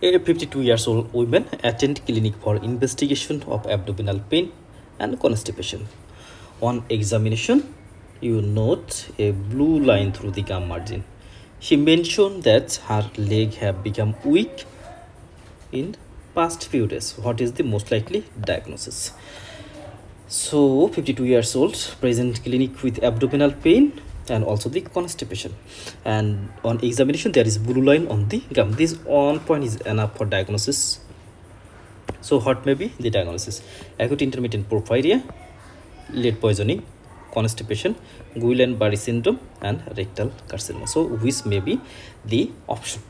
A 52 years old woman attend clinic for investigation of abdominal pain and constipation. On examination, you note a blue line through the gum margin. She mentioned that her leg have become weak in past few days. What is the most likely diagnosis? So 52 years old, present clinic with abdominal pain and also the constipation, and on examination there is blue line on the gum. This one point is enough for diagnosis. So what may be the diagnosis? Acute intermittent porphyria, lead poisoning, constipation, Guillain-Barré syndrome and rectal carcinoma. So which may be the option?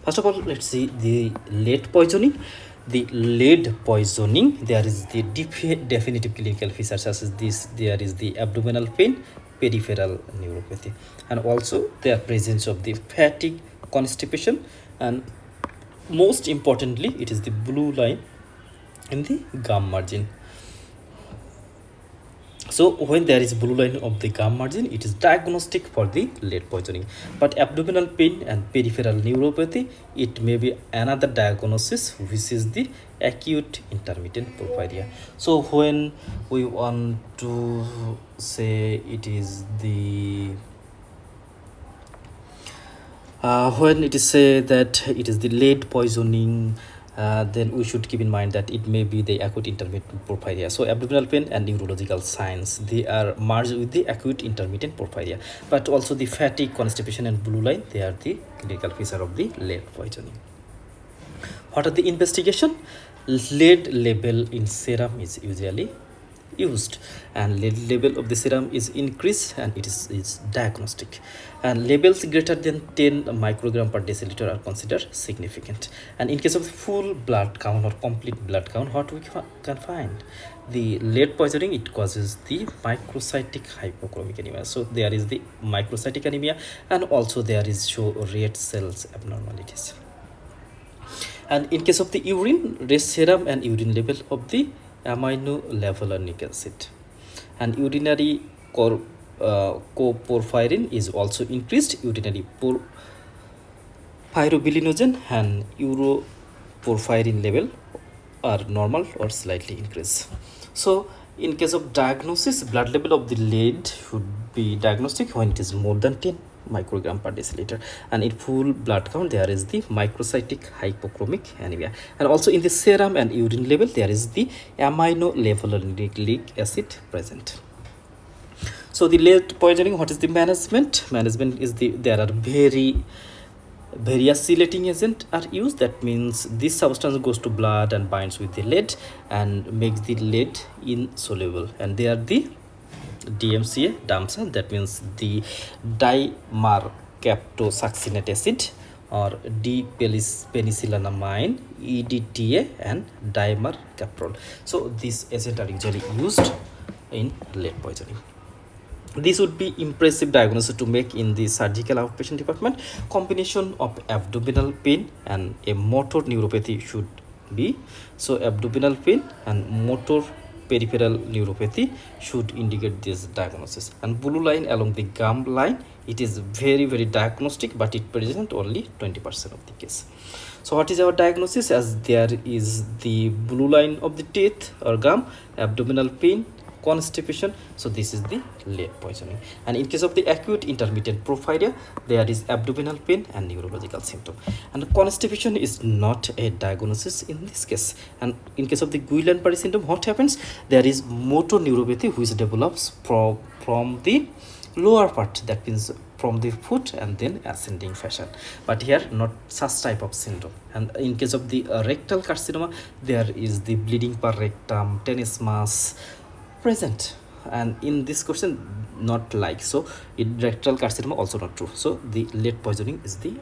First of all, let's see the lead poisoning. The lead poisoning, there is the definitive clinical features such as this. There is the abdominal pain, peripheral neuropathy, and also the presence of the fatigue, constipation, and most importantly, it is the blue line in the gum margin. So when there is blue line of the gum margin, it is diagnostic for the lead poisoning. But abdominal pain and peripheral neuropathy, it may be another diagnosis, which is the acute intermittent porphyria. So when we want to say it is the when it is say that it is the lead poisoning, then we should keep in mind that it may be the acute intermittent porphyria. So abdominal pain and neurological signs, they are merged with the acute intermittent porphyria. But also the fatigue, constipation and blue line, they are the clinical feature of the lead poisoning. What are the investigation? Lead level in serum is usually used, and lead level of the serum is increased and it is diagnostic, and levels greater than 10 microgram per deciliter are considered significant. And in case of full blood count or complete blood count, what we can find? The lead poisoning, it causes the microcytic hypochromic anemia. So there is the microcytic anemia, and also there is show red cells abnormalities. And in case of the urine, raised serum and urine level of the aminolevulinic acid, and urinary coporphyrin is also increased. Urinary pyrobilinogen and uroporphyrin level are normal or slightly increased. So in case of diagnosis, blood level of the lead should be diagnostic when it is more than 10 microgram per deciliter, and in full blood count there is the microcytic hypochromic anemia, and also in the serum and urine level there is the aminolevulinic acid present. So the lead poisoning, what is the management? Management is there are various chelating agent are used. That means this substance goes to blood and binds with the lead and makes the lead insoluble, and they are the DMCA, DAMSA, that means the dimercaptosuccinate acid, or D-penicillamine, EDTA, and dimercaprol. So these agents are usually used in lead poisoning. This would be impressive diagnosis to make in the surgical outpatient department. Combination of abdominal pain and a motor neuropathy should be. So abdominal pain and motor peripheral neuropathy should indicate this diagnosis. And blue line along the gum line, it is very diagnostic, but it presents only 20% of the case. So what is our diagnosis? As there is the blue line of the teeth or gum, abdominal pain, constipation, so this is the lead poisoning. And in case of the acute intermittent porphyria, there is abdominal pain and neurological symptom, and constipation is not a diagnosis in this case. And in case of the Guillain-Barré syndrome, what happens? There is motor neuropathy which develops from the lower part, that means from the foot and then ascending fashion, but here not such type of syndrome. And in case of the rectal carcinoma, there is the bleeding per rectum, tenesmus present, and in this question not like, so in rectal carcinoma also not true. So the lead poisoning is the